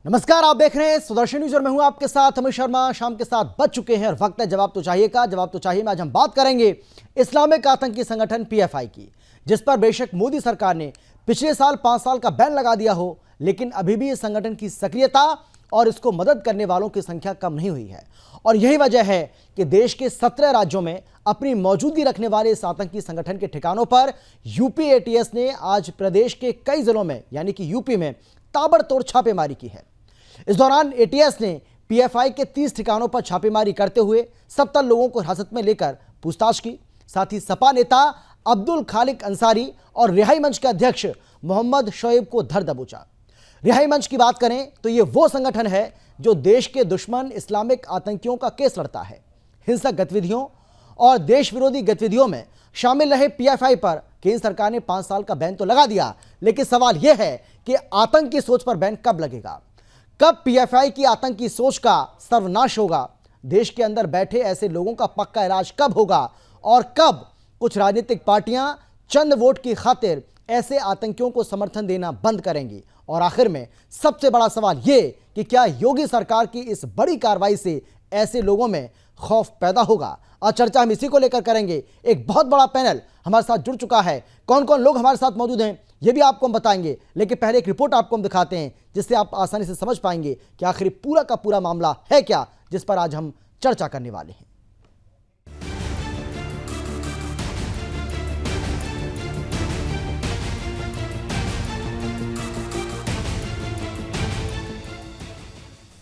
नमस्कार, आप देख रहे हैं सुदर्शन न्यूज और मैं हूं आपके साथ अमित शर्मा। शाम के 7 बज चुके हैं और वक्त है जवाब तो चाहिए का। जवाब तो चाहिए में आज हम बात करेंगे इस्लामिक आतंकी संगठन पीएफआई की, जिस पर बेशक मोदी सरकार ने पिछले साल 5 साल का बैन लगा दिया हो, लेकिन अभी भी इस संगठन की सक्रियता और इसको मदद करने वालों की संख्या कम नहीं हुई है। और यही वजह है कि देश के 17 राज्यों में अपनी मौजूदगी रखने वाले इस आतंकी संगठन के ठिकानों पर यूपी एटीएस ने आज प्रदेश के कई जिलों में यानी कि यूपी में ताबड़तोड़ छापेमारी की है। इस दौरान एटीएस ने पीएफआई के 30 ठिकानों पर छापेमारी करते हुए 70 लोगों को हिरासत में लेकर पूछताछ की। साथ ही सपा नेता अब्दुल खालिक अंसारी और रिहाई मंच के अध्यक्ष मोहम्मद शोएब को धर दबोचा। रिहाई मंच की बात करें तो ये वो संगठन है जो देश के दुश्मन इस्लामिक आतंकियों का केस लड़ता है। हिंसक गतिविधियों और देश विरोधी गतिविधियों में शामिल रहे पीएफआई पर केंद्र सरकार ने 5 साल का बैन तो लगा दिया, लेकिन सवाल यह है कि आतंक की सोच पर बैन कब लगेगा, कब पीएफआई की आतंकी सोच का सर्वनाश होगा, देश के अंदर बैठे ऐसे लोगों का पक्का इलाज कब होगा और कब कुछ राजनीतिक पार्टियां चंद वोट की खातिर ऐसे आतंकियों को समर्थन देना बंद करेंगी। और आखिर में सबसे बड़ा सवाल यह कि क्या योगी सरकार की इस बड़ी कार्रवाई से ऐसे लोगों में खौफ पैदा होगा। और चर्चा हम इसी को लेकर करेंगे। एक बहुत बड़ा पैनल हमारे साथ जुड़ चुका है। कौन कौन लोग हमारे साथ मौजूद हैं ये भी आपको हम बताएंगे, लेकिन पहले एक रिपोर्ट आपको हम दिखाते हैं जिससे आप आसानी से समझ पाएंगे कि आखिर पूरा का पूरा मामला है क्या, जिस पर आज हम चर्चा करने वाले हैं।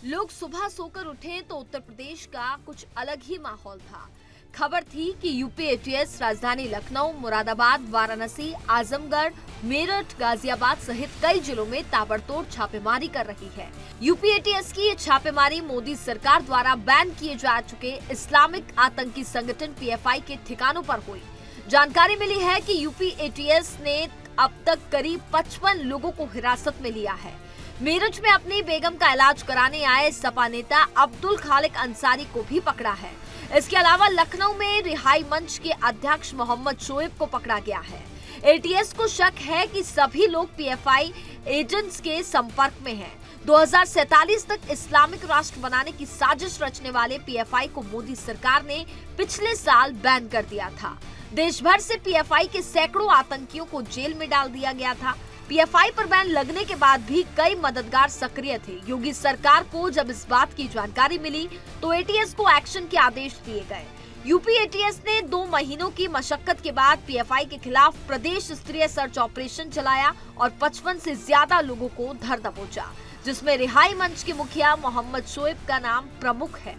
लोग सुबह सोकर उठे तो उत्तर प्रदेश का कुछ अलग ही माहौल था। खबर थी कि यूपी एटीएस राजधानी लखनऊ, मुरादाबाद, वाराणसी, आजमगढ़, मेरठ, गाजियाबाद सहित कई जिलों में ताबड़तोड़ छापेमारी कर रही है। यूपी एटीएस की ये छापेमारी मोदी सरकार द्वारा बैन किए जा चुके इस्लामिक आतंकी संगठन पीएफआई के ठिकानों पर हुई। जानकारी मिली है कि यूपी एटीएस ने अब तक करीब 55 लोगों को हिरासत में लिया है। मेरठ में अपनी बेगम का इलाज कराने आए सपा नेता अब्दुल खालिक अंसारी को भी पकड़ा है। इसके अलावा लखनऊ में रिहाई मंच के अध्यक्ष मोहम्मद शोएब को पकड़ा गया है। एटीएस को शक है कि सभी लोग पीएफआई एजेंट्स के संपर्क में हैं। 2047 तक इस्लामिक राष्ट्र बनाने की साजिश रचने वाले पीएफआई को मोदी सरकार ने पिछले साल बैन कर दिया था। देश भर से पीएफआई के सैकड़ों आतंकियों को जेल में डाल दिया गया था। पीएफआई पर बैन लगने के बाद भी कई मददगार सक्रिय थे। योगी सरकार को जब इस बात की जानकारी मिली तो एटीएस को एक्शन के आदेश दिए गए। यूपी एटीएस ने 2 महीनों की मशक्कत के बाद पीएफआई के खिलाफ प्रदेश स्तरीय सर्च ऑपरेशन चलाया और 55 से ज्यादा लोगों को धर दबोचा, जिसमें रिहाई मंच के मुखिया मोहम्मद शोएब का नाम प्रमुख है।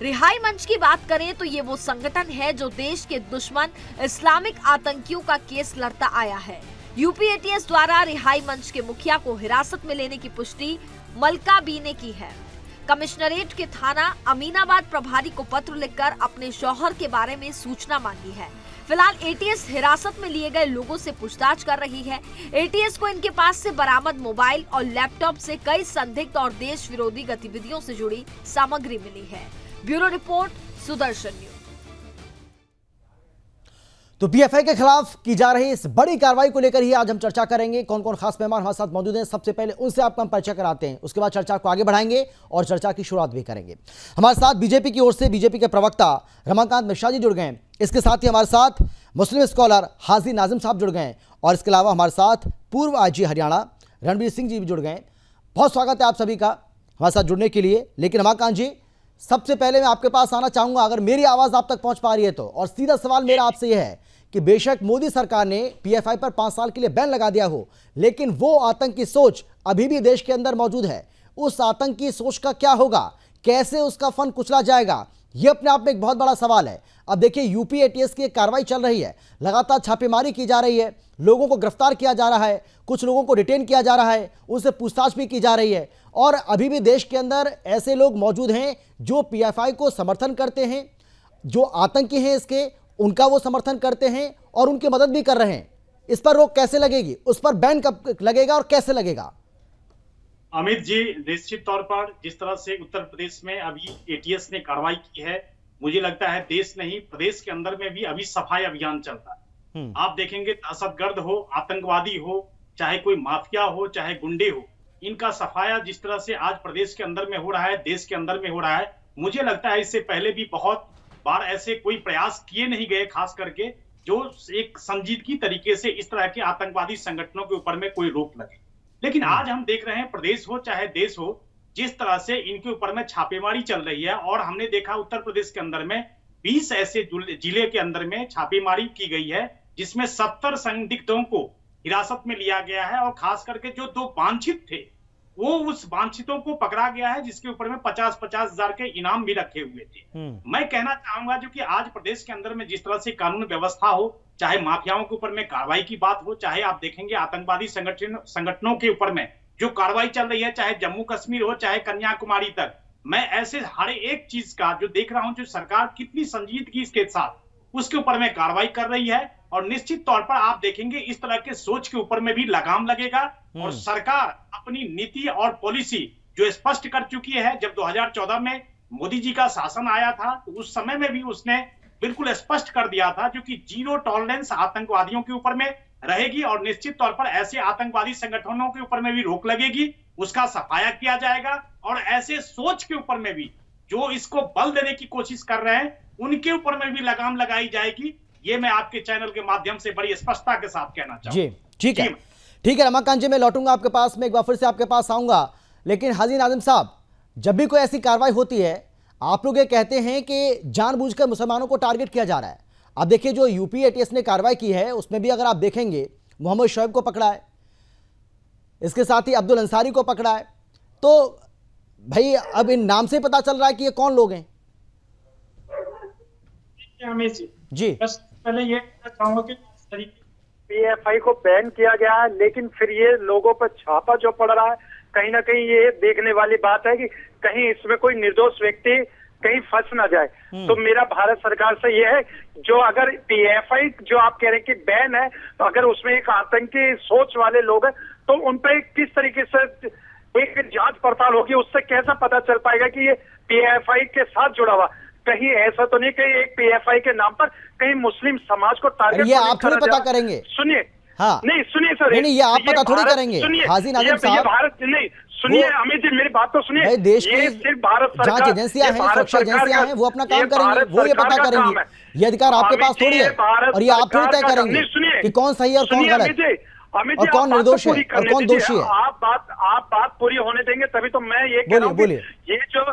रिहाई मंच की बात करें तो ये वो संगठन है जो देश के दुश्मन इस्लामिक आतंकियों का केस लड़ता आया है। यूपी एटीएस द्वारा रिहाई मंच के मुखिया को हिरासत में लेने की पुष्टि मलका बी ने की है। कमिश्नरेट के थाना अमीनाबाद प्रभारी को पत्र लिखकर अपने शौहर के बारे में सूचना मांगी है। फिलहाल एटीएस हिरासत में लिए गए लोगों से पूछताछ कर रही है। एटीएस को इनके पास से बरामद मोबाइल और लैपटॉप से कई संदिग्ध और देश विरोधी गतिविधियों से जुड़ी सामग्री मिली है। Bureau report, Sudarshan news. तो पीएफआई के खिलाफ की जा रही इस बड़ी कार्रवाई को लेकर ही आज हम चर्चा करेंगे। कौन कौन खास मेहमान हमारे साथ मौजूद हैं, सबसे पहले उनसे आपका हम परिचय कराते हैं, उसके बाद चर्चा को आगे बढ़ाएंगे और चर्चा की शुरुआत भी करेंगे। हमारे साथ बीजेपी की ओर से बीजेपी के प्रवक्ता रमाकांत मिश्रा जी जुड़ गए हैं। इसके साथ ही हमारे साथ मुस्लिम स्कॉलर हाजी नाजिम साहब जुड़ गए और इसके अलावा हमारे साथ पूर्व आईजी हरियाणा रणवीर सिंह जी भी जुड़ गए। बहुत स्वागत है आप सभी का हमारे साथ जुड़ने के लिए। लेकिन रमाकांत जी, सबसे पहले मैं आपके पास आना चाहूंगा, अगर मेरी आवाज़ आप तक पहुंच पा रही है तो। और सीधा सवाल मेरा आपसे यह है कि बेशक मोदी सरकार ने पीएफआई पर 5 साल के लिए बैन लगा दिया हो, लेकिन वो आतंकी सोच अभी भी देश के अंदर मौजूद है। उस आतंकी सोच का क्या होगा, कैसे उसका फन कुचला जाएगा, ये अपने आप में एक बहुत बड़ा सवाल है। अब देखिए, यूपी एटीएस की एक कार्रवाई चल रही है, लगातार छापेमारी की जा रही है, लोगों को गिरफ्तार किया जा रहा है, कुछ लोगों को डिटेन किया जा रहा है, उनसे पूछताछ भी की जा रही है। और अभी भी देश के अंदर ऐसे लोग मौजूद हैं जो पीएफआई को समर्थन करते हैं, जो आतंकी हैं इसके, उनका वो समर्थन करते हैं और उनकी मदद भी कर रहे हैं। इस पर रोक कैसे लगेगी, उस पर बैन कब लगेगा और कैसे लगेगा? अमित जी, निश्चित तौर पर जिस तरह से उत्तर प्रदेश में अभी एटीएस ने कार्रवाई की है, मुझे लगता है देश नहीं प्रदेश के अंदर में भी अभी सफाई अभियान चलता है। आप देखेंगे दहशतगर्द हो, आतंकवादी हो, चाहे कोई माफिया हो, चाहे गुंडे हो, इनका सफाया जिस तरह से आज प्रदेश के अंदर में हो रहा है, देश के अंदर में हो रहा है, मुझे लगता है इससे पहले भी बहुत बार ऐसे कोई प्रयास किए नहीं गए, खास करके जो एक संजीदगी तरीके से इस तरह के आतंकवादी संगठनों के ऊपर में कोई रोक लगे। लेकिन आज हम देख रहे हैं, प्रदेश हो चाहे देश हो, जिस तरह से इनके ऊपर में छापेमारी चल रही है। और हमने देखा उत्तर प्रदेश के अंदर में 20 ऐसे जिले के अंदर में छापेमारी की गई है, जिसमें 70 संदिग्धों को हिरासत में लिया गया है। और खास करके जो 2 वांछित थे, वो उस वांछितों को पकड़ा गया है, जिसके ऊपर में 50-50 हजार के इनाम भी रखे हुए थे। मैं कहना चाहूंगा जो कि आज प्रदेश के अंदर में जिस तरह से कानून व्यवस्था हो, चाहे माफियाओं के ऊपर में कार्रवाई की बात हो, चाहे आप देखेंगे आतंकवादी संगठनों के ऊपर में जो कार्रवाई चल रही है, चाहे जम्मू कश्मीर हो चाहे कन्याकुमारी तक, मैं ऐसे हर एक चीज का जो देख रहा हूं, जो सरकार कितनी संजीदगी इसके साथ उसके ऊपर में कार्रवाई कर रही है। और निश्चित तौर पर आप देखेंगे इस तरह के सोच के ऊपर में भी लगाम लगेगा। और सरकार अपनी नीति और पॉलिसी जो स्पष्ट कर चुकी है। जब 2014 में मोदी जी का शासन आया था, तो उस समय में भी उसने बिल्कुल स्पष्ट कर दिया था जो कि 0 टॉलरेंस आतंकवादियों के ऊपर में रहेगी। और निश्चित तौर पर ऐसे आतंकवादी संगठनों के ऊपर में भी रोक लगेगी, उसका सफाया किया जाएगा। और ऐसे सोच के ऊपर में भी जो इसको बल देने की कोशिश कर रहे हैं, उनके ऊपर में भी लगाम लगाई जाएगी। ये मैं आपके चैनल के माध्यम से बड़ी स्पष्टता के साथ कहना चाहूंगा। जी ठीक है, ठीक है रमाकांत जी, मैं लौटूंगा आपके पास में, एक बार फिर से आपके पास आऊंगा। लेकिन हाजी नाज़िम साहब, जब भी कोई ऐसी कार्रवाई होती है, आप लोग ये कहते हैं कि जानबूझकर मुसलमानों को टारगेट किया जा रहा है। अब देखिए, जो यूपी एटीएस ने कार्रवाई की है, उसमें भी अगर आप देखेंगे मोहम्मद शोएब को पकड़ा है, इसके साथ ही अब्दुल अंसारी को पकड़ा है। तो भाई अब इन नाम से पता चल रहा है कि ये कौन लोग हैं। जी बस पहले ये कहना चाहूंगा कि पीएफआई को बैन किया गया है, लेकिन फिर ये लोगों पर छापा जो पड़ रहा है, कहीं ना कहीं ये देखने वाली बात है कि कहीं इसमें कोई निर्दोष व्यक्ति कहीं फंस ना जाए। तो मेरा भारत सरकार से ये है, जो अगर पीएफआई जो आप कह रहे हैं कि बैन है, तो अगर उसमें एक आतंकी सोच वाले लोग हैं, तो उन पर किस तरीके से एक जांच पड़ताल होगी, उससे कैसा पता चल पाएगा कि ये पीएफआई के साथ जुड़ा हुआ। कहीं ऐसा तो नहीं कि एक पीएफआई के नाम पर कहीं मुस्लिम समाज को टारगेट, ये आप थोड़ी पता करेंगे। सुनिए, हाँ नहीं सुनिए सर, नहीं, ये आप पता थोड़ी करेंगे। हाजी नाज़िम साहब, भारत नहीं, सुनिए अमित जी, मेरी बात तो सुनिए। देश की सिर्फ भारत सरकार, जांच एजेंसियां हैं, सुरक्षा एजेंसियां हैं, वो अपना काम करेंगे, वो ये पता करेंगे। ये अधिकार आपके पास थोड़ी है, और ये आप थोड़ी तय करेंगे कि कौन सही और कौन गलत, और कौन निर्दोष है और कौन दोषी है। आप बात पूरी होने देंगे तभी तो मैं ये कह रहा हूं कि ये जो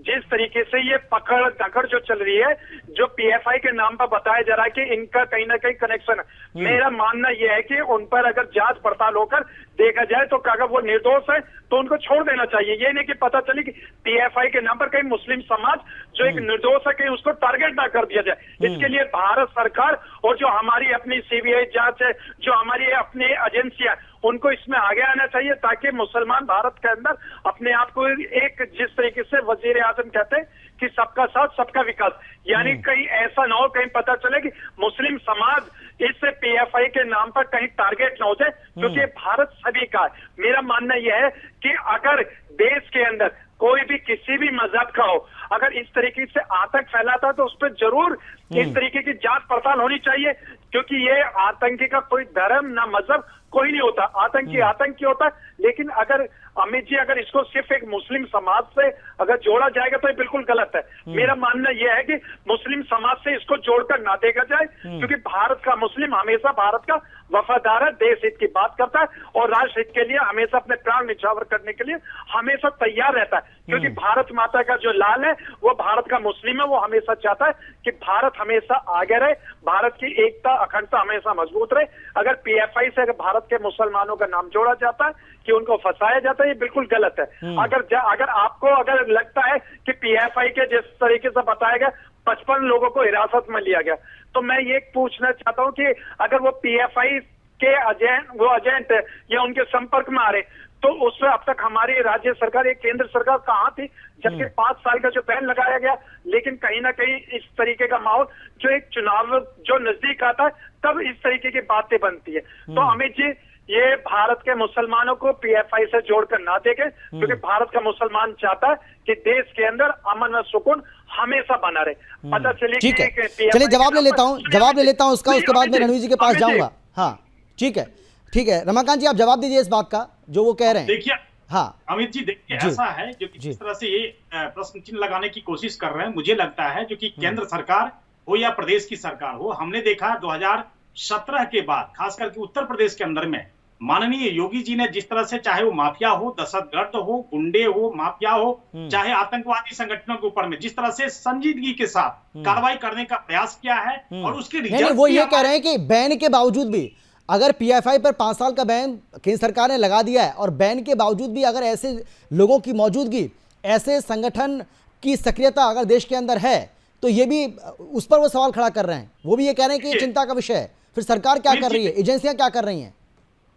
जिस तरीके से ये पकड़ धकड़ जो चल रही है, जो पीएफआई के नाम पर बताया जा रहा है कि इनका कहीं ना कहीं कनेक्शन है, मेरा मानना यह है कि उन पर अगर जांच पड़ताल होकर देखा जाए तो अगर वो निर्दोष है तो उनको छोड़ देना चाहिए। ये नहीं कि पता चले कि पीएफआई के नाम पर कहीं मुस्लिम समाज जो एक निर्दोष है कहीं उसको टारगेट ना कर दिया जाए। इसके लिए भारत सरकार और जो हमारी अपनी सीबीआई जांच है, जो हमारी अपनी एजेंसियां, उनको इसमें आगे आना चाहिए, ताकि मुसलमान भारत के अंदर अपने आप को एक, जिस तरीके से वजीर आजम कहते हैं कि सबका साथ सबका विकास, यानी कहीं ऐसा ना हो, कहीं पता चले कि मुस्लिम समाज इस पीएफआई के नाम पर कहीं टारगेट ना हो जाए, क्योंकि भारत सभी का है। मेरा मानना यह है कि अगर देश के अंदर कोई भी किसी भी मजहब का हो, अगर इस तरीके से आतंक फैलाता है तो उस पर जरूर इस तरीके की जांच पड़ताल होनी चाहिए, क्योंकि ये आतंकी का कोई धर्म ना मजहब कोई नहीं होता, आतंकी होता है। लेकिन अगर अमित जी, अगर इसको सिर्फ एक मुस्लिम समाज से अगर जोड़ा जाएगा तो ये बिल्कुल गलत है। मेरा मानना यह है कि मुस्लिम समाज से इसको जोड़कर ना देखा जाए, क्योंकि भारत का मुस्लिम हमेशा भारत का वफादार है, देश हित की बात करता है और राष्ट्र हित के लिए हमेशा अपने प्राण निछावर करने के लिए हमेशा तैयार रहता है। क्योंकि भारत माता का जो लाल है वो भारत का मुस्लिम है, वो हमेशा चाहता है कि भारत हमेशा आगे रहे, भारत की एकता अखंडता हमेशा मजबूत रहे। अगर पीएफआई से अगर भारत के मुसलमानों का नाम जोड़ा जाता है कि उनको फंसाया जाता है, ये बिल्कुल गलत है। अगर आपको अगर लगता है कि पीएफआई के जिस तरीके से बताया गया 55 लोगों को हिरासत में लिया गया, तो मैं ये पूछना चाहता हूं कि अगर वो पीएफआई के एजेंट या उनके संपर्क में आ रहे, तो उसमें अब तक हमारी राज्य सरकार, एक केंद्र सरकार कहां थी, जबकि 5 साल का जो बैन लगाया गया। लेकिन कहीं ना कहीं इस तरीके का माहौल, जो एक चुनाव जो नजदीक आता है तब इस तरीके की बातें बनती है। तो अमित जी, ये भारत के मुसलमानों को पीएफआई से जोड़कर ना देखें, क्योंकि भारत का मुसलमान चाहता है कि देश के अंदर अमन और सुकून हमेशा बना रहे। पता चलिए, ठीक है, चलिए जवाब ले लेता हूं उसका, उसके बाद मैं रणवीर जी के पास जाऊंगा। हाँ ठीक है, रमाकांत जी आप जवाब दीजिए इस बात का जो वो कह रहे हैं। देखिए हाँ अमित जी देखिए, जी ऐसा है जो कि जी जिस तरह से ये प्रश्न चिन्ह लगाने की कोशिश कर रहे हैं, मुझे लगता है जो कि केंद्र सरकार हो या प्रदेश की सरकार हो, हमने देखा 2017 के बाद खास करके उत्तर प्रदेश के अंदर में माननीय योगी जी ने जिस तरह से, चाहे वो माफिया हो, दहशतगर्द हो, गुंडे हो, माफिया हो, चाहे आतंकवादी संगठनों के ऊपर में जिस तरह से संजीदगी के साथ कार्रवाई करने का प्रयास किया है और उसके नहीं रिजल्ट वो ये कह रहे हैं कि बैन के बावजूद भी अगर पीएफआई पर 5 साल का बैन केंद्र सरकार ने लगा दिया है और बैन के बावजूद भी अगर ऐसे लोगों की मौजूदगी, ऐसे संगठन की सक्रियता अगर देश के अंदर है, तो ये भी उस पर वो सवाल खड़ा कर रहे हैं। वो भी ये कह रहे हैं कि ये चिंता का विषय है। फिर सरकार क्या कर रही है, एजेंसियां क्या कर रही हैं?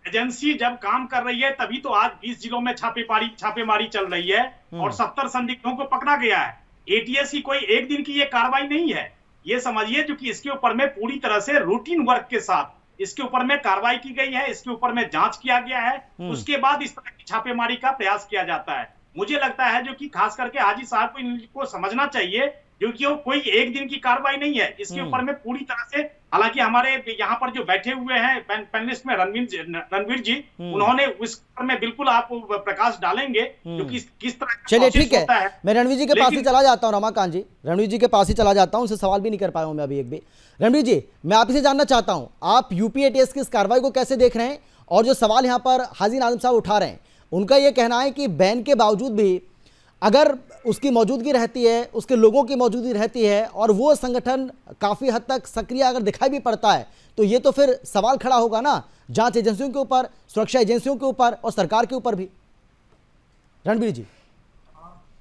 एजेंसी जब काम कर रही है तभी तो आज 20 जिलों में छापेमारी चल रही है और 70 संदिग्धों को पकड़ा गया है। एटीएस की कोई एक दिन की ये कार्रवाई नहीं है, ये समझिए, जो कि इसके ऊपर में पूरी तरह से रूटीन वर्क के साथ इसके ऊपर में कार्रवाई की गई है, इसके ऊपर में जांच किया गया है, उसके बाद इस तरह की छापेमारी का प्रयास किया जाता है। मुझे लगता है जो कि खास करके हाजी साहब को इनको समझना चाहिए, क्योंकि वो कोई एक दिन की कार्रवाई नहीं है, इसके ऊपर में पूरी तरह से, हालांकि हमारे यहाँ पर जो बैठे हुए हैं पैनलिस्ट में रणवीर जी, उन्होंने उस पर में बिल्कुल आप प्रकाश डालेंगे क्योंकि किस तरह का चलिए ठीक होता है, मैं रणवीर जी के पास ही चला जाता हूँ। रमाकांत जी, रणवीर जी के पास ही चला जाता हूँ, उनसे सवाल भी नहीं कर पाया हूँ मैं अभी एक भी। रणवीर जी, मैं आप से जानना चाहता हूँ, आप यूपी एटीएस की इस कार्रवाई को कैसे देख रहे हैं? और जो सवाल यहाँ पर हाजी नाज़िम साहब उठा रहे हैं, उनका ये कहना है कि बैन के बावजूद भी अगर उसकी मौजूदगी रहती है, उसके लोगों की मौजूदगी रहती है और वो संगठन काफ़ी हद तक सक्रिय अगर दिखाई भी पड़ता है, तो ये तो फिर सवाल खड़ा होगा ना जांच एजेंसियों के ऊपर, सुरक्षा एजेंसियों के ऊपर और सरकार के ऊपर भी। रणवीर जी।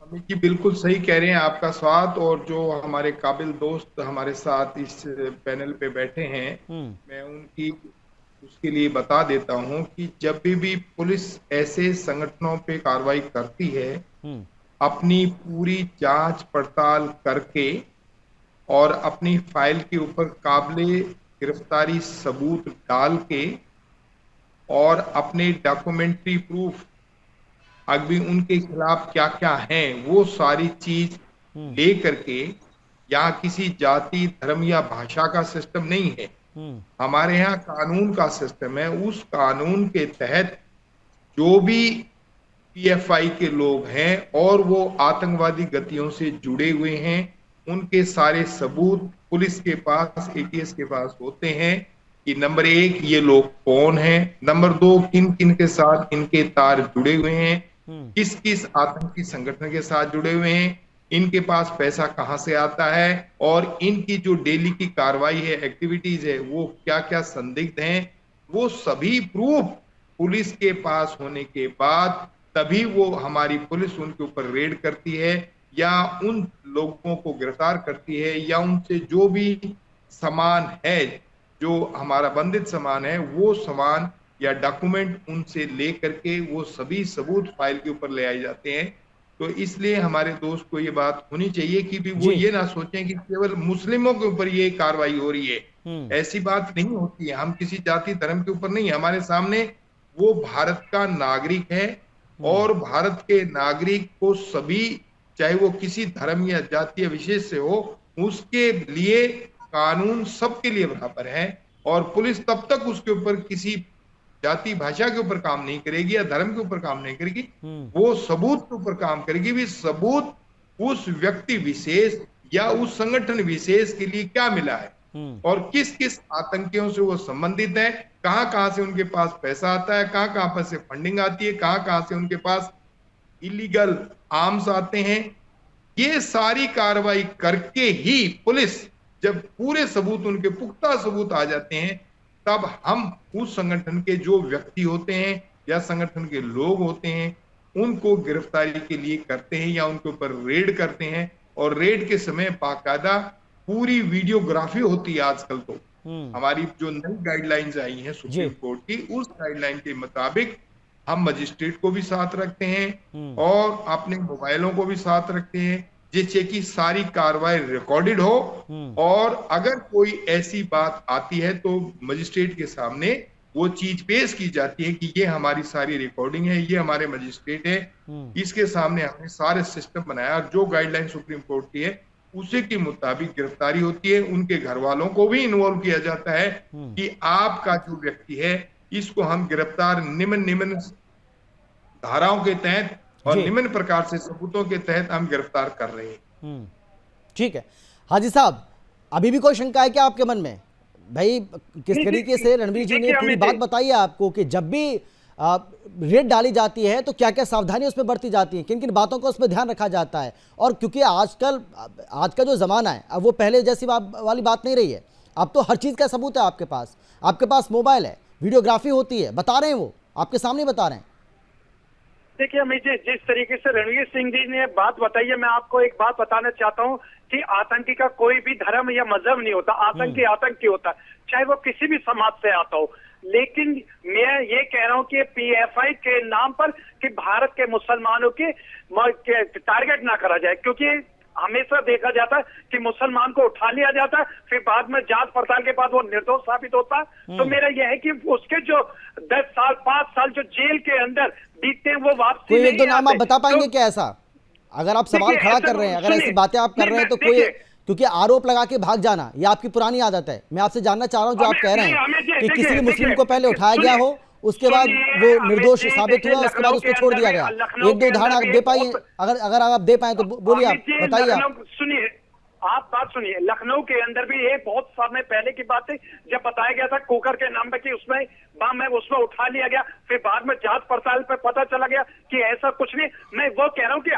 अमित जी बिल्कुल सही कह रहे हैं, आपका स्वागत। और जो हमारे काबिल दोस्त हमारे साथ इस पैनल पे बैठे हैं, मैं उनकी उसके लिए बता देता हूं कि जब भी पुलिस ऐसे संगठनों पे कार्रवाई करती है, अपनी पूरी जांच पड़ताल करके और अपनी फाइल के ऊपर काबिले गिरफ्तारी सबूत डाल के और अपने डॉक्यूमेंट्री प्रूफ अभी उनके खिलाफ क्या क्या है वो सारी चीज ले करके, यहाँ किसी जाति, धर्म या भाषा का सिस्टम नहीं है, हमारे यहाँ कानून का सिस्टम है। उस कानून के तहत जो भी पीएफआई के लोग हैं और वो आतंकवादी गतियों से जुड़े हुए हैं, उनके सारे सबूत पुलिस के पास, एटीएस के पास होते हैं कि नंबर 1 ये लोग कौन हैं, नंबर 2 किन किन के साथ इनके तार जुड़े हुए हैं, किस किस आतंकी संगठन के साथ जुड़े हुए हैं, इनके पास पैसा कहां से आता है और इनकी जो डेली की कार्रवाई है, एक्टिविटीज है, वो क्या क्या संदिग्ध हैं, वो सभी प्रूफ पुलिस के पास होने के बाद तभी वो हमारी पुलिस उनके ऊपर रेड करती है या उन लोगों को गिरफ्तार करती है या उनसे जो भी सामान है, जो हमारा बंधित सामान है, वो सामान या डॉक्यूमेंट उनसे ले करके वो सभी सबूत फाइल के ऊपर ले आए जाते हैं। तो इसलिए हमारे दोस्त को ये बात होनी चाहिए कि भी वो ये ना सोचें कि केवल मुस्लिमों के ऊपर ये कार्रवाई हो रही है, ऐसी बात नहीं होती है। हम किसी जाति धर्म के ऊपर नहीं, हमारे सामने वो भारत का नागरिक है और भारत के नागरिक को सभी, चाहे वो किसी धर्म या जातीय विशेष से हो, उसके लिए कानून सबके लिए बराबर है और पुलिस तब तक उसके ऊपर किसी जाति भाषा के ऊपर काम नहीं करेगी या धर्म के ऊपर काम नहीं करेगी, वो सबूत के ऊपर काम करेगी। भी सबूत उस व्यक्ति विशेष या उस संगठन विशेष के लिए क्या मिला है और किस किस आतंकियों से वो संबंधित है, कहां से उनके पास पैसा आता है, कहां पर से फंडिंग आती है, कहां से उनके पास इलीगल आर्म्स आते हैं, ये सारी कार्रवाई करके ही पुलिस, जब पूरे सबूत, उनके पुख्ता सबूत आ जाते हैं, तब हम उस संगठन के जो व्यक्ति होते हैं या संगठन के लोग होते हैं उनको गिरफ्तारी के लिए करते हैं या उनके ऊपर रेड करते हैं। और रेड के समय बाकायदा पूरी वीडियोग्राफी होती है। आजकल तो हमारी जो नई गाइडलाइंस आई हैं सुप्रीम कोर्ट की, उस गाइडलाइन के मुताबिक हम मजिस्ट्रेट को भी साथ रखते हैं और अपने मोबाइलों को भी साथ रखते हैं, जिससे कि सारी कार्रवाई रिकॉर्डेड हो और अगर कोई ऐसी बात आती है तो मजिस्ट्रेट के सामने वो चीज पेश की जाती है कि ये हमारी सारी रिकॉर्डिंग है, ये हमारे मजिस्ट्रेट है, इसके सामने हमने सारे सिस्टम बनाया और जो गाइडलाइन सुप्रीम कोर्ट की है उसी के मुताबिक गिरफ्तारी होती है। उनके घर वालों को भी इन्वॉल्व किया जाता है कि आपका जो व्यक्ति है इसको हम गिरफ्तार निम्न धाराओं के तहत और जी। निम्न प्रकार से सबूतों के तहत हम गिरफ्तार कर रहे हैं। ठीक है हाजी साहब, अभी भी कोई शंका है क्या आपके मन में? भाई किस नहीं, तरीके से रणवीर जी ने देखिए, पूरी अमित बात जी। बताई है आपको कि जब भी रेड डाली जाती है तो क्या क्या सावधानी उसमें बरती जाती है, किन किन बातों का उसमें ध्यान रखा जाता है। और क्योंकि आजकल आज का जो ज़माना है अब वो पहले जैसी वाली बात नहीं रही है, अब तो हर चीज़ का सबूत है आपके पास मोबाइल है, वीडियोग्राफी होती है, बता रहे हैं वो आपके सामने बता रहे हैं। देखिए अमित जी, जिस तरीके से रणवीर सिंह जी ने बात बताई है, मैं आपको एक बात बताना चाहता हूँ कि आतंकी का कोई भी धर्म या मजहब नहीं होता। आतंकी आतंकी होता है, चाहे वो किसी भी समाज से आता हो। लेकिन मैं ये कह रहा हूँ कि पीएफआई के नाम पर कि भारत के मुसलमानों के टारगेट ना करा जाए, क्योंकि हमेशा देखा जाता है कि मुसलमान को उठा लिया जाता है, फिर बाद में जांच पड़ताल के बाद वो निर्दोष साबित होता है। तो मेरा यह है कि उसके जो 10 साल 5 साल जो जेल के अंदर बीतते हैं वो वापसी कोई नहीं एक दो नाम आप आते। बता पाएंगे तो क्या ऐसा? अगर आप सवाल देखिए, खड़ा ऐसा कर रहे हैं, अगर सुनिए, ऐसी बातें आप कर नहीं, रहे हैं तो देखिए, कोई, क्योंकि आरोप लगा के भाग जाना ये आपकी पुरानी आदत है। मैं आपसे जानना चाह रहा हूं जो आप कह रहे हैं कि किसी भी मुस्लिम को पहले उठाया गया हो, उसके बाद वो निर्दोष साबित हुआ, उसके बाद उसको छोड़ दिया गया। एक दो उदाहरण आप दे पाइए, अगर आप दे पाए तो बोलिए, आप बताइए। आप सुनिए, आप बात सुनिए। लखनऊ के अंदर भी ये बहुत समय पहले की बात है, जब बताया गया था कुकर के नाम पे कि उसमें बम है, उसमें उठा लिया गया, फिर बाद में जांच पड़ताल पे पता चला गया कि ऐसा कुछ नहीं। मैं वो कह रहा हूँ कि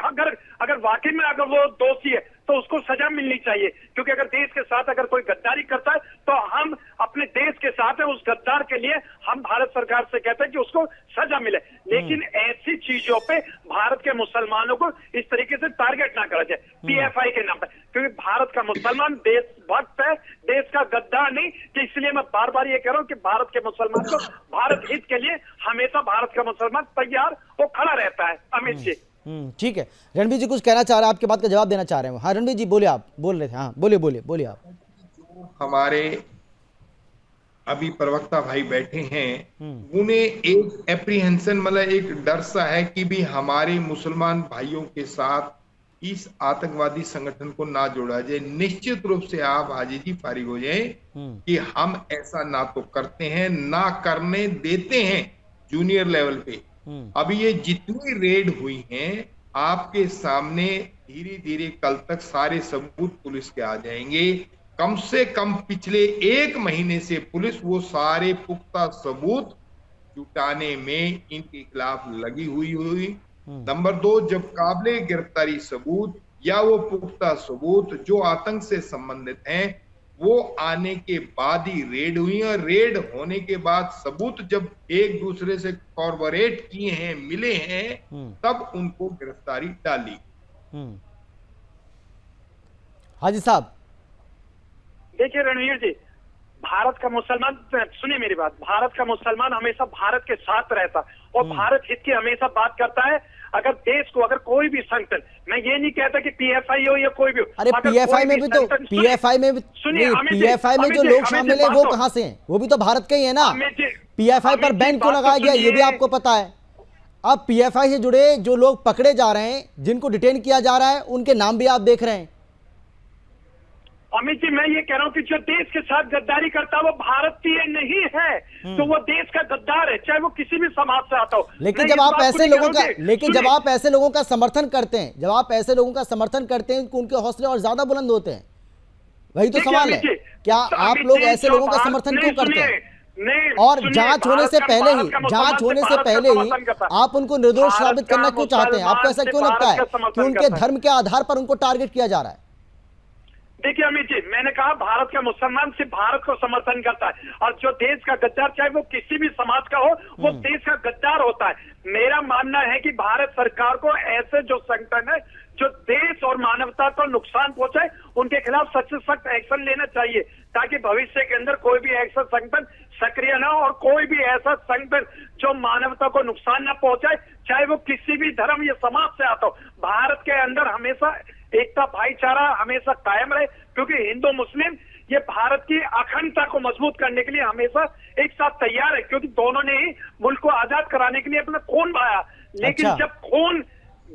अगर वाकई में अगर वो दोषी है तो उसको सजा मिलनी चाहिए, क्योंकि अगर देश के साथ अगर कोई गद्दारी करता है तो हम अपने देश के साथ है, उस गद्दार के लिए हम भारत सरकार से कहते हैं कि उसको सजा मिले। लेकिन ऐसी चीजों पे भारत के मुसलमानों को इस तरीके से टारगेट ना करा जाए पीएफआई के नाम पे, क्योंकि भारत का मुसलमान देशभक्त है, देश का गद्दार नहीं। कि इसलिए मैं बार बार ये कह रहा हूँ कि भारत के मुसलमान को भारत हित के लिए हमेशा भारत का मुसलमान तैयार वो खड़ा रहता है। अमित जी, ठीक है, रणवीर जी कुछ कहना चाह रहे हैं, आपकी बात का जवाब देना चाह रहे हैं। हाँ रणवीर जी बोलिए, आप बोल रहे थे। हाँ बोलिए आप। हमारे अभी प्रवक्ता भाई बैठे हैं, उन्हें एक एप्रीहेंशन मतलब एक डर सा है कि भी हमारे मुसलमान भाइयों के साथ इस आतंकवादी संगठन को ना जोड़ा जाए। निश्चित रूप से आप हाजी जी फारिग हो जाएं कि हम ऐसा ना तो करते हैं ना करने देते हैं जूनियर लेवल पे। अभी ये जितनी रेड हुई हैं आपके सामने धीरे धीरे कल तक सारे सबूत पुलिस के आ जाएंगे। कम से कम पिछले 1 महीने से पुलिस वो सारे पुख्ता सबूत जुटाने में इनके खिलाफ लगी हुई। नंबर 2, जब काबिले गिरफ्तारी सबूत या वो पुख्ता सबूत जो आतंक से संबंधित हैं वो आने के बाद ही रेड हुई है। रेड होने के बाद सबूत जब एक दूसरे से कॉर्पोरेट किए हैं, मिले हैं, तब उनको गिरफ्तारी डाली। हाजी साहब, देखिए रणवीर जी, भारत का मुसलमान, सुनिए मेरी बात, भारत का मुसलमान हमेशा भारत के साथ रहता और भारत हित की हमेशा बात करता है। अगर देश को अगर कोई भी संगठन, मैं ये नहीं कहता कि पीएफआई हो या कोई भी हो, अरे पीएफआई में भी तो पीएफआई में जो लोग शामिल है वो कहां से हैं? वो भी तो भारत के ही है ना। पीएफआई पर बैन क्यों लगाया गया ये भी आपको पता है। अब पीएफआई से जुड़े जो लोग पकड़े जा रहे हैं, जिनको डिटेन किया जा रहा है, उनके नाम भी आप देख रहे हैं। अमित जी, मैं ये कह रहा हूँ कि जो देश के साथ गद्दारी करता है वो भारतीय नहीं है, तो वो देश का गद्दार है, चाहे वो किसी भी समाज से आता हो। लेकिन जब आप ऐसे लोगों का जब आप ऐसे लोगों का समर्थन करते हैं, तो उनके हौसले और ज्यादा बुलंद होते हैं। वही तो सवाल है, क्या आप लोग ऐसे लोगों का समर्थन क्यों करते हैं? और जांच होने से पहले ही आप उनको निर्दोष साबित करना क्यों चाहते हैं? आपको ऐसा क्यों लगता है कि उनके धर्म के आधार पर उनको टारगेट किया जा रहा है? देखिए अमित जी, मैंने कहा भारत का मुसलमान सिर्फ भारत को समर्थन करता है, और जो देश का गद्दार, चाहे वो किसी भी समाज का हो, वो देश का गद्दार होता है। मेरा मानना है कि भारत सरकार को ऐसे जो संगठन है जो देश और मानवता को नुकसान पहुंचाए, उनके खिलाफ सख्त से सख्त एक्शन लेना चाहिए, ताकि भविष्य के अंदर कोई भी ऐसा संगठन सक्रिय ना हो और कोई भी ऐसा संगठन जो मानवता को नुकसान न पहुंचाए, चाहे वो किसी भी धर्म या समाज से आता हो। भारत के अंदर हमेशा एकता, भाईचारा हमेशा कायम रहे, क्योंकि हिंदू मुस्लिम ये भारत की अखंडता को मजबूत करने के लिए हमेशा एक साथ तैयार है, क्योंकि दोनों ने ही मुल्क को आजाद कराने के लिए अपना खून बहाया। लेकिन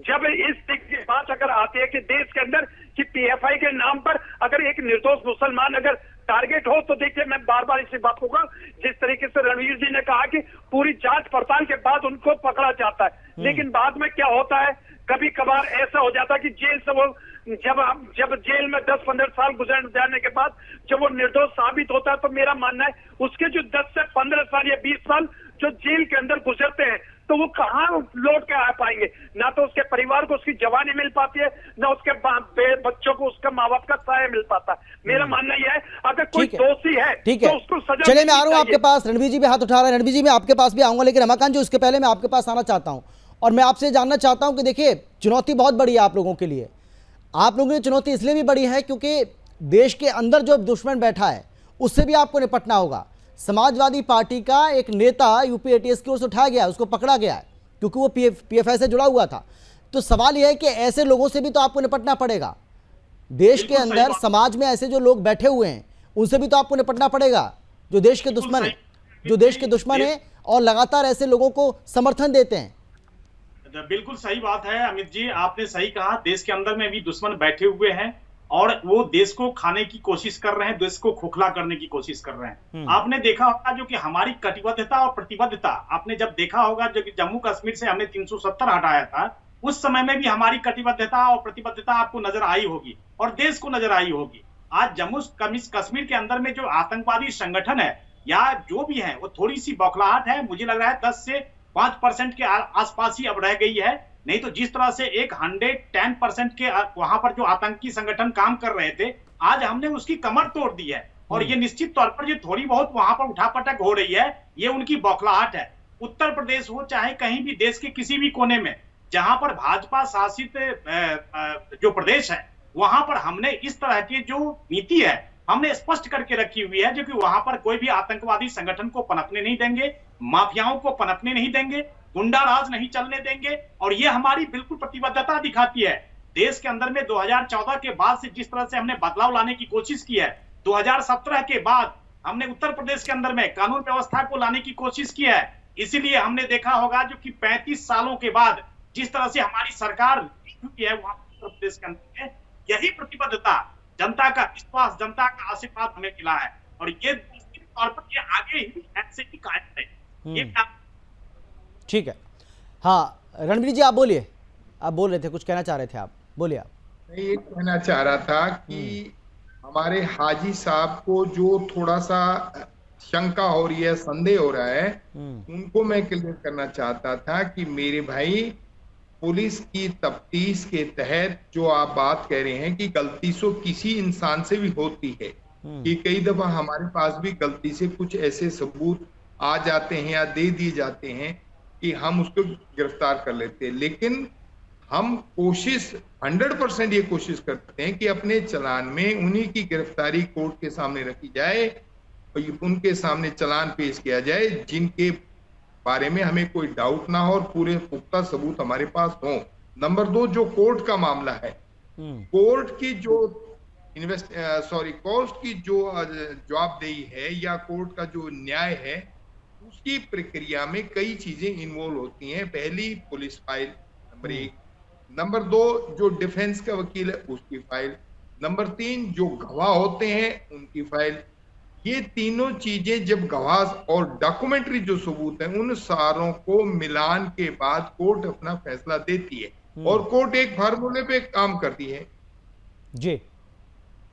जब इस की बात अगर आती है कि देश के अंदर कि पीएफआई के नाम पर अगर एक निर्दोष मुसलमान अगर टारगेट हो तो देखिए, मैं बार बार इसी बात कहूंगा, जिस तरीके से रणवीर जी ने कहा कि पूरी जांच पड़ताल के बाद उनको पकड़ा जाता है, लेकिन बाद में क्या होता है, कभी कभार ऐसा हो जाता है कि जेल से वो जब जेल में 10-15 साल गुजर जाने के बाद जब वो निर्दोष साबित होता है, तो मेरा मानना है उसके जो 10 से 15 साल या 20 साल जो जेल के अंदर गुजरते हैं, तो वो कहाँ लौट के आ पाएंगे? ना तो उसके परिवार को उसकी जवानी मिल पाती है, ना उसके बच्चों को उसका माँ बाप का साया मिल पाता है। मेरा मानना यह है, अगर कोई दोषी है तो उसको सजा। चलिए, मैं आ रहा हूँ आपके पास। रणवीर जी भी हाथ उठा रहे हैं, रणवीर जी मैं आपके पास भी आऊंगा, लेकिन रमाकांत जी उसके पहले मैं आपके पास आना चाहता हूँ और मैं आपसे जानना चाहता हूँ कि देखिए, चुनौती बहुत बड़ी है आप लोगों के लिए। आप लोगों की चुनौती इसलिए भी बड़ी है क्योंकि देश के अंदर जो दुश्मन बैठा है उससे भी आपको निपटना होगा। समाजवादी पार्टी का एक नेता यूपी एटीएस की ओर से उठाया गया है, उसको पकड़ा गया है क्योंकि वो पीएफआई से जुड़ा हुआ था। तो सवाल यह है कि ऐसे लोगों से भी तो आपको निपटना पड़ेगा। देश के अंदर समाज में ऐसे जो लोग बैठे हुए हैं उनसे भी तो आपको निपटना पड़ेगा, जो देश के दुश्मन है, जो देश के दुश्मन है और लगातार ऐसे लोगों को समर्थन देते हैं। बिल्कुल सही बात है अमित जी, आपने सही कहा। देश के अंदर में भी दुश्मन बैठे हुए हैं और वो देश को खाने की कोशिश कर रहे हैं, देश को खोखला करने की कोशिश कर रहे हैं। आपने देखा होगा जो कि हमारी कटिबद्धता और प्रतिबद्धता, आपने जब देखा होगा जो कि जम्मू कश्मीर से हमने 370 हटाया था, उस समय में भी हमारी कटिबद्धता और प्रतिबद्धता आपको नजर आई होगी और देश को नजर आई होगी। आज जम्मू कश्मीर के अंदर में जो आतंकवादी संगठन है या जो भी है, वो थोड़ी सी बौखलाहट है। मुझे लग रहा है 10 से 5% के आसपास ही अब रह गई है। नहीं तो जिस तरह से एक 110% के वहां पर जो आतंकी संगठन काम कर रहे थे, आज हमने उसकी कमर तोड़ दी है। और ये निश्चित तौर पर जो थोड़ी बहुत वहां पर उठापटक हो रही है, ये उनकी बौखलाहट है। उत्तर प्रदेश हो चाहे कहीं भी देश के किसी भी कोने में जहां पर भाजपा शासित जो प्रदेश है, वहां पर हमने इस तरह की जो नीति है हमने स्पष्ट करके रखी हुई है, जो कि वहां पर कोई भी आतंकवादी संगठन को पनपने नहीं देंगे, माफियाओं को पनपने नहीं देंगे, गुंडा राज नहीं चलने देंगे। और ये हमारी बिल्कुल प्रतिबद्धता दिखाती है। देश के अंदर में 2014 के बाद से जिस तरह से हमने बदलाव लाने की कोशिश की है, 2017 के बाद हमने उत्तर प्रदेश के अंदर में कानून व्यवस्था को लाने की कोशिश की है। इसीलिए हमने देखा होगा जो कि 35 सालों के बाद जिस तरह से हमारी सरकार है वहां उत्तर प्रदेश के अंदर में, यही प्रतिबद्धता, जनता का विश्वास, जनता का आशीर्वाद हमें मिला है। और ये तौर पर ये आगे ही ऐसे ही कायम है। ठीक है। हाँ रणवीर जी आप बोलिए, आप बोल रहे थे, कुछ कहना चाह रहे थे आप, बोलिए आप। मैं ये कहना चाह रहा था कि हमारे हाजी साहब को जो थोड़ा सा शंका हो रही है, संदेह हो रहा है, उनको मैं क्लियर करना चाहता था कि मेरे भाई, पुलिस की तफ्तीश के तहत जो आप बात कह रहे हैं कि गलती से किसी इंसान से भी होती है, कि कई दफा हमारे पास भी गलती से कुछ ऐसे सबूत आ जाते हैं या दे दिए जाते हैं कि हम उसको गिरफ्तार कर लेते हैं। लेकिन हम कोशिश 100% ये कोशिश करते हैं कि अपने चालान में उन्हीं की गिरफ्तारी कोर्ट के सामने रखी जाए और उनके सामने चालान पेश किया जाए जिनके बारे में हमें कोई डाउट ना हो और पूरे पुख्ता सबूत हमारे पास हो। नंबर 2, जो कोर्ट का मामला है, कोर्ट की जो कोर्ट की जो जवाबदेही है या कोर्ट का जो न्याय है, उसकी प्रक्रिया में कई चीजें इन्वॉल्व होती हैं। पहली, पुलिस फाइल नंबर 1, नंबर 2 जो डिफेंस का वकील है उसकी फाइल, नंबर 3 जो गवाह होते हैं उनकी फाइल। ये तीनों चीजें जब गवाह और डॉक्यूमेंट्री जो सबूत है, उन सारों को मिलान के बाद कोर्ट अपना फैसला देती है और कोर्ट एक फार्मूले पे काम करती है जी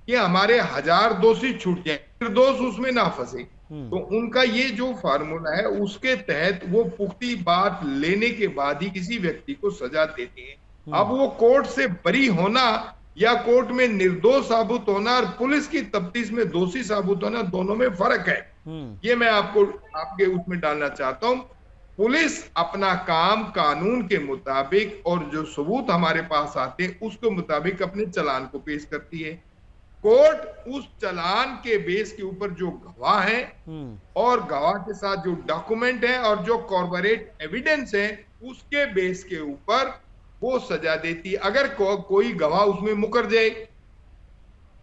कि हमारे 1000 दोषी छूट जाए, निर्दोष उसमें ना फंसे। तो उनका ये जो फार्मूला है, उसके तहत वो पुख्ती बात लेने के बाद ही किसी व्यक्ति को सजा देते हैं। अब वो कोर्ट से बरी होना या कोर्ट में निर्दोष साबित होना और पुलिस की तफ्तीश में दोषी साबित होना, दोनों में फर्क है। ये मैं आपको आपके उसमें डालना चाहता हूं। पुलिस अपना काम कानून के मुताबिक और जो सबूत हमारे पास आते हैं उसके मुताबिक अपने चालान को पेश करती है। कोर्ट उस चालान के बेस के ऊपर जो गवाह है और गवाह के साथ जो डॉक्यूमेंट है और जो कॉर्पोरेट एविडेंस है, उसके बेस के ऊपर वो सजा देती है। अगर कोई गवाह उसमें मुकर जाए,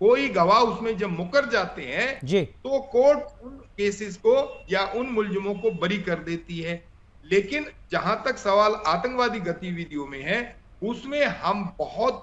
कोई गवाह उसमें जब मुकर जाते हैं जी, तो कोर्ट उन केसेस को या उन मुलजिमों को बरी कर देती है। लेकिन जहां तक सवाल आतंकवादी गतिविधियों में है, उसमें हम बहुत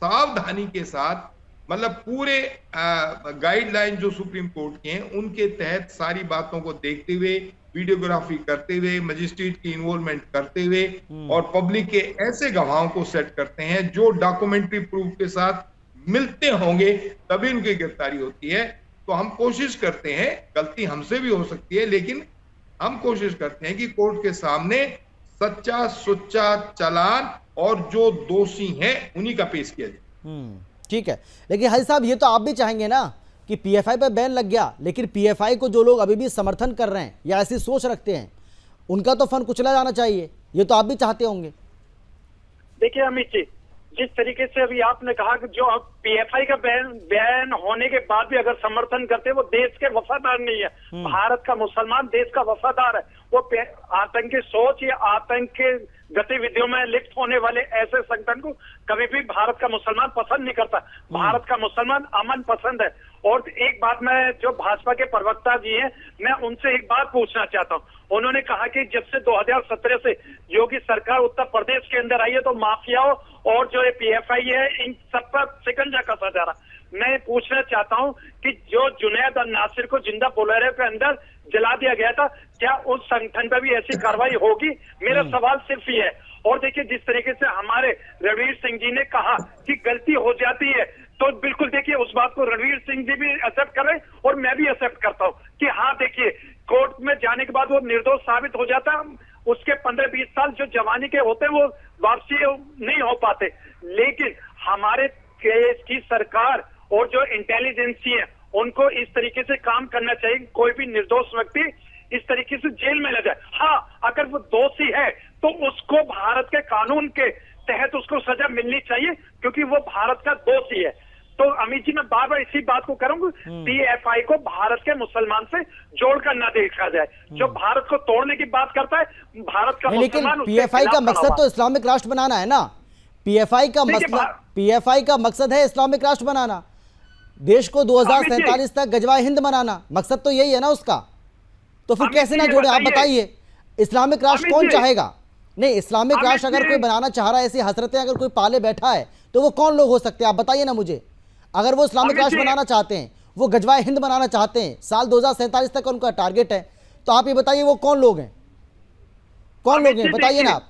सावधानी के साथ मतलब पूरे गाइडलाइन जो सुप्रीम कोर्ट के हैं उनके तहत सारी बातों को देखते हुए, वीडियोग्राफी करते हुए, मजिस्ट्रेट की इन्वॉल्वमेंट करते हुए और पब्लिक के ऐसे गवाहों को सेट करते हैं जो डॉक्यूमेंट्री प्रूफ के साथ मिलते होंगे, तभी उनकी गिरफ्तारी होती है। तो हम कोशिश करते हैं, गलती हमसे भी हो सकती है, लेकिन हम कोशिश करते हैं कि कोर्ट के सामने सच्चा सुच्चा चालान और जो दोषी हैं उन्हीं का पेश किया जाए। ठीक है, लेकिन हाजी साहब ये तो आप भी चाहेंगे ना कि पीएफआई पर बैन लग गया, लेकिन पीएफआई को जो लोग अभी भी समर्थन कर रहे हैं या ऐसी सोच रखते हैं उनका तो फन कुचला जाना चाहिए, ये तो आप भी चाहते होंगे। देखिए अमित जी, जिस तरीके से अभी आपने कहा कि जो पीएफआई का बैन होने के बाद भी अगर समर्थन करते हैं वो देश के वफादार नहीं है। भारत का मुसलमान देश का वफादार है। वो आतंकी सोच या आतंक के गतिविधियों में लिप्त होने वाले ऐसे संगठन को कभी भी भारत का मुसलमान पसंद नहीं करता। भारत का मुसलमान अमन पसंद है। और एक बात मैं, जो भाजपा के प्रवक्ता जी हैं, मैं उनसे एक बात पूछना चाहता हूँ। उन्होंने कहा कि जब से 2017 से योगी सरकार उत्तर प्रदेश के अंदर आई है तो माफियाओं और जो ये पीएफआई है इन सब पर शिकंजा कसा जा रहा। मैं पूछना चाहता हूँ कि जो जुनैद और नासिर को जिंदा बोलेरो के अंदर जला दिया गया था, क्या उस संगठन पर भी ऐसी कार्रवाई होगी? मेरा सवाल सिर्फ ये है। और देखिए, जिस तरीके से हमारे रणवीर सिंह जी ने कहा कि गलती हो जाती है, तो बिल्कुल देखिए उस बात को रणवीर सिंह जी भी एक्सेप्ट कर रहे हैं और मैं भी एक्सेप्ट करता हूँ कि हाँ देखिए, कोर्ट में जाने के बाद वो निर्दोष साबित हो जाता है, उसके 15-20 साल जो जवानी के होते हैं वो वापसी नहीं हो पाते। लेकिन हमारे देश की सरकार और जो इंटेलिजेंसी है उनको इस तरीके से काम करना चाहिए, कोई भी निर्दोष व्यक्ति इस तरीके से जेल में न जाए। हाँ, अगर वो दोषी है तो उसको भारत के कानून के तहत उसको सजा मिलनी चाहिए, क्योंकि वो भारत का दोषी है। तो अमित जी, मैं बार बार इसी बात को करूंगा, पीएफआई को भारत के मुसलमान से जोड़कर ना देखा जाए। जो भारत को तोड़ने की बात करता है, भारत का मुसलमान, लेकिन पीएफआई का मकसद तो इस्लामिक राष्ट्र बनाना है ना। पीएफआई का मकसद है इस्लामिक राष्ट्र बनाना, देश को 2047 तक गजवाए हिंद बनाना, मकसद तो यही है ना उसका। तो फिर कैसे ना जोड़े, आप बताइए। इस्लामिक राष्ट्र कौन चाहेगा? नहीं, इस्लामिक राष्ट्र अगर कोई बनाना चाह रहा है, ऐसी हसरतें अगर कोई पाले बैठा है, तो वो कौन लोग हो सकते हैं? आप बताइए ना मुझे। अगर वो इस्लामिक राष्ट्र बनाना चाहते हैं, वो गजवाए हिंद बनाना चाहते हैं, साल 2047 तक उनका टारगेट है, तो आप ये बताइए वो कौन लोग हैं? कौन लोग हैं, बताइए ना आप।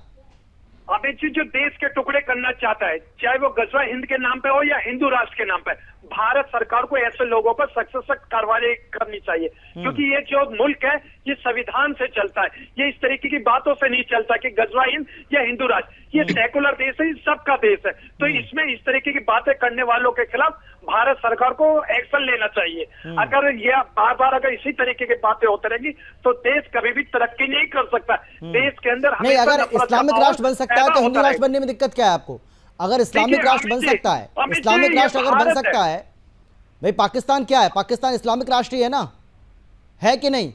अमित जी, जो देश के टुकड़े करना चाहता है, चाहे वो गजवा हिंद के नाम पे हो या हिंदू राष्ट्र के नाम पे, भारत सरकार को ऐसे लोगों पर सख्त से सख्त कार्रवाई करनी चाहिए। क्योंकि ये जो मुल्क है ये संविधान से चलता है, ये इस तरीके की बातों से नहीं चलता कि गजवा हिंद या हिंदू राष्ट्र। ये सेकुलर देश है, सबका देश है। तो इसमें इस तरीके की बातें करने वालों के खिलाफ भारत सरकार को एक्शन लेना चाहिए। अगर ये बार बार अगर इसी तरीके की बातें होती रहेंगी तो देश कभी भी तरक्की नहीं कर सकता। देश के अंदर नहीं, अगर इस्लामिक राष्ट्र बन सकता है तो हिंदू राष्ट्र बनने में दिक्कत क्या है आपको? अगर इस्लामिक राष्ट्र बन सकता है, इस्लामिक राष्ट्र अगर बन सकता है, भाई पाकिस्तान क्या है? पाकिस्तान इस्लामिक राष्ट्र ही है ना, है कि नहीं?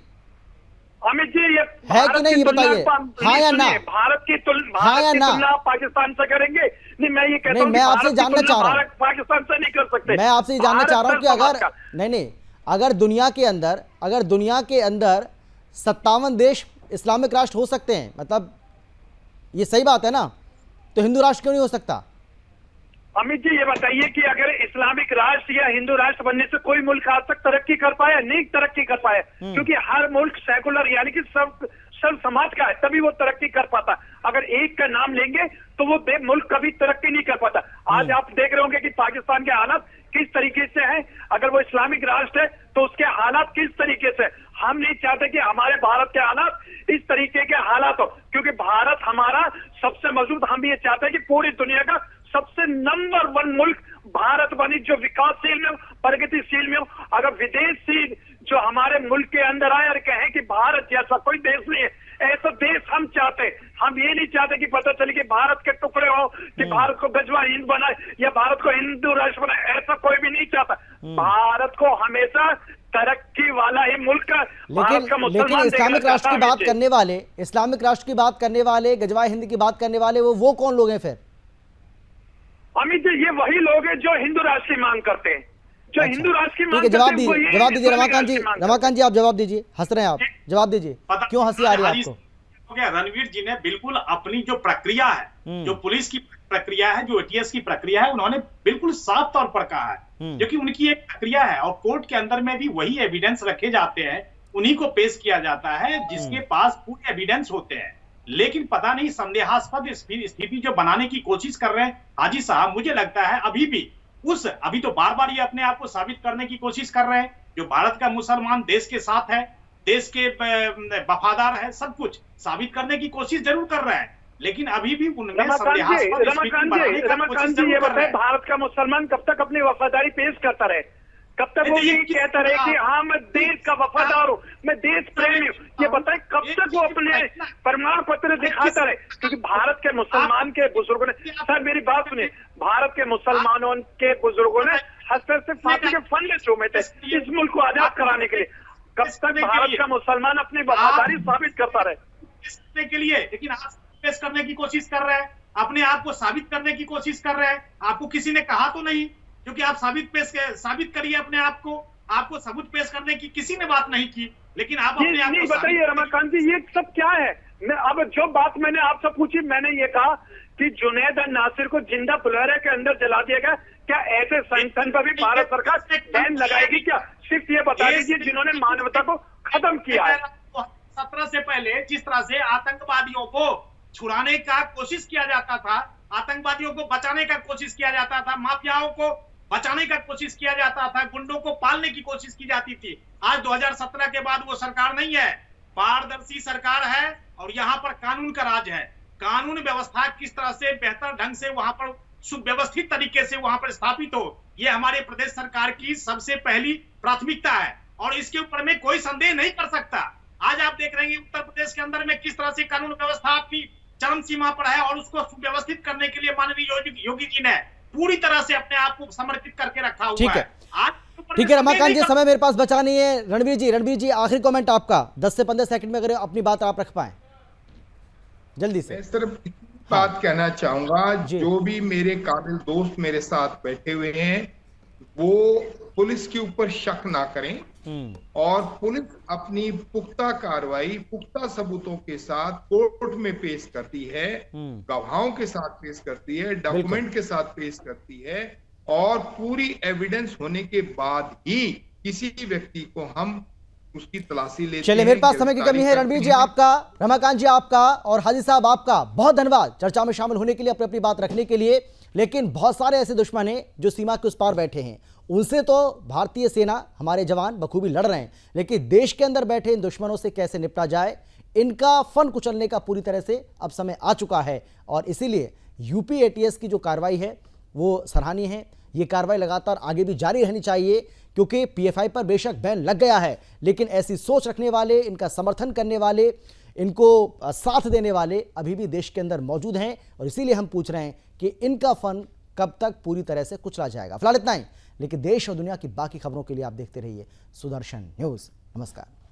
अमित जी, ये है कि नहीं, ये बताइए, हाँ या ना? भारत की हाँ या ना? तुलना पाकिस्तान से करेंगे? नहीं, मैं ये कहता हूं मैं आपसे जानना चाह रहा हूं, पाकिस्तान से नहीं कर सकते। मैं आपसे जानना चाह रहा हूं कि अगर नहीं, अगर दुनिया के अंदर 57 देश इस्लामिक राष्ट्र हो सकते हैं, मतलब ये सही बात है ना, तो हिंदू राष्ट्र क्यों नहीं हो सकता? अमित जी, ये बताइए कि अगर इस्लामिक राष्ट्र या हिंदू राष्ट्र बनने से कोई मुल्क आज तक तरक्की कर पाया? नहीं तरक्की कर पाया, क्योंकि हर मुल्क सेकुलर यानी कि सब समाज का है, तभी वो तरक्की कर पाता। अगर एक का नाम लेंगे तो वो मुल्क कभी तरक्की नहीं कर पाता। आज आप देख रहे होंगे कि पाकिस्तान के हालात किस तरीके से हैं। अगर वो इस्लामिक राष्ट्र है तो उसके हालात किस तरीके से। हम नहीं चाहते कि हमारे भारत के हालात इस तरीके के हालात हो, क्योंकि भारत हमारा सबसे मजबूत। हम ये चाहते हैं कि पूरी दुनिया का सबसे नंबर 1 मुल्क भारत बनी, जो विकासशील में हो, प्रगतिशील में हो। अगर विदेशी जो हमारे मुल्क के अंदर आए और कहें कि भारत जैसा कोई देश नहीं है, ऐसा देश हम चाहते हैं। हम ये नहीं चाहते कि पता चले कि भारत के टुकड़े हो, कि भारत को गजवा हिंद बनाए या भारत को हिंदू राष्ट्र बनाए, ऐसा कोई भी नहीं चाहता। भारत को हमेशा तरक्की वाला ही मुल्क, भारत का लेकिन इस्लामिक राष्ट्र की बात करने वाले, इस्लामिक राष्ट्र की बात करने वाले, गजवा हिंद की बात करने वाले, वो कौन लोग हैं फिर? अमित जी, ये वही लोग हैं जो हिंदू राष्ट्र की मांग करते हैं, जो हिंदू राष्ट्र की मांग करते हैं। जवाब दीजिए रमाकांत जी, आप जवाब दीजिए। हंस रहे हैं आप, जवाब दीजिए, क्यों हंसी आ रही है आपको? रणवीर जी ने बिल्कुल अपनी जो प्रक्रिया है, जो पुलिस की प्रक्रिया है, जो एटीएस की प्रक्रिया है, उन्होंने बिल्कुल साफ तौर पर कहा है जो कि उनकी एक प्रक्रिया है और कोर्ट के अंदर में भी वही एविडेंस रखे जाते हैं, उन्हीं को पेश किया जाता है जिसके पास पूरे एविडेंस होते हैं। लेकिन पता नहीं संदेहास्पद स्थिति जो बनाने की कोशिश कर रहे हैं हाजी साहब, मुझे लगता है अभी तो बार बार ये अपने आप को साबित करने की कोशिश कर रहे हैं जो भारत का मुसलमान देश के साथ है, देश के वफादार है, सब कुछ साबित करने की कोशिश जरूर कर रहे हैं, लेकिन अभी भी उनमें संदेहास्पद स्थिति बनाने की कोशिश जरूर कर रहे हैं। भारत का मुसलमान कब तक अपनी वफादारी पेश करता रहे, कब तक वो ये कहता रहे कि हाँ मैं देश का वफादार हूँ, मैं देश प्रेमी हूँ, ये बताए कब तक वो अपने प्रमाण पत्र दिखाता रहे। क्योंकि भारत के मुसलमान के बुजुर्गों ने, सर मेरी बात सुनिए, भारत के मुसलमानों के बुजुर्गों ने हस्तर से फांसी के फंदे चूमे थे इस मुल्क को आजाद कराने के लिए। कब तक भारत का मुसलमान अपनी वफादारी साबित करता रहे के लिए, लेकिन आप पेश करने की कोशिश कर रहे हैं, अपने आप को साबित करने की कोशिश कर रहे हैं। आपको किसी ने कहा तो नहीं क्योंकि आप साबित करिए अपने आप को, आपको सबूत पेश करने की किसी ने बात नहीं की, लेकिन आप अपने आप को बताइए रमाकांत जी ये सब क्या है। मैं अब जो बात मैंने आपसे पूछी, मैंने ये कहा कि जुनैद नासिर को जिंदा बुलेरो के अंदर जला दिया गया, क्या ऐसे संगठन पर भी भारत सरकार बैन लगाएगी क्या? सिर्फ ये बता दीजिए जिन्होंने मानवता को खत्म किया है। 17 से पहले जिस तरह से आतंकवादियों को छुड़ाने का कोशिश किया जाता था, आतंकवादियों को बचाने का कोशिश किया जाता था, माफियाओं को बचाने का कोशिश किया जाता था, गुंडों को पालने की कोशिश की जाती थी। आज 2017 के बाद वो सरकार नहीं है, पारदर्शी सरकार है और यहाँ पर कानून का राज है। कानून व्यवस्था किस तरह से बेहतर ढंग से वहां पर सुव्यवस्थित तरीके से वहां पर स्थापित हो, ये हमारे प्रदेश सरकार की सबसे पहली प्राथमिकता है और इसके ऊपर में कोई संदेह नहीं कर सकता। आज आप देख रहे हैं उत्तर प्रदेश के अंदर में किस तरह से कानून व्यवस्था आपकी चरम सीमा पर है और उसको सुव्यवस्थित करने के लिए माननीय योगी जी ने पूरी तरह से अपने आप को समर्पित करके रखा हुआ है। ठीक है रमाकांत जी, समय मेरे पास बचा नहीं है। रणवीर जी आखिरी कमेंट आपका 10 से 15 सेकंड में अगर अपनी बात आप रख पाए जल्दी से। मैं सिर्फ बात कहना चाहूंगा, जो भी मेरे काबिल दोस्त मेरे साथ बैठे हुए हैं वो पुलिस के ऊपर शक ना करें और पुलिस अपनी पुख्ता कार्रवाई पुख्ता सबूतों के साथ कोर्ट में पेश करती है, गवाहों के साथ पेश करती है, डॉक्यूमेंट के साथ पेश करती है और पूरी एविडेंस होने के बाद ही किसी व्यक्ति को हम उसकी तलाशी लेते हैं। चलिए मेरे पास समय की कमी है। रणवीर जी आपका, रमाकांत जी आपका और हाजी साहब आपका बहुत धन्यवाद चर्चा में शामिल होने के लिए, अपनी बात रखने के लिए। लेकिन बहुत सारे ऐसे दुश्मन हैं जो सीमा के उस पार बैठे हैं, उनसे तो भारतीय सेना हमारे जवान बखूबी लड़ रहे हैं, लेकिन देश के अंदर बैठे इन दुश्मनों से कैसे निपटा जाए, इनका फन कुचलने का पूरी तरह से अब समय आ चुका है। और इसीलिए यूपी एटीएस की जो कार्रवाई है वो सराहनीय है। ये कार्रवाई लगातार आगे भी जारी रहनी चाहिए क्योंकि पीएफआई पर बेशक बैन लग गया है, लेकिन ऐसी सोच रखने वाले, इनका समर्थन करने वाले, इनको साथ देने वाले अभी भी देश के अंदर मौजूद हैं और इसीलिए हम पूछ रहे हैं कि इनका फन कब तक पूरी तरह से कुचला जाएगा। फिलहाल इतना ही, लेकिन देश और दुनिया की बाकी खबरों के लिए आप देखते रहिए सुदर्शन न्यूज़। नमस्कार।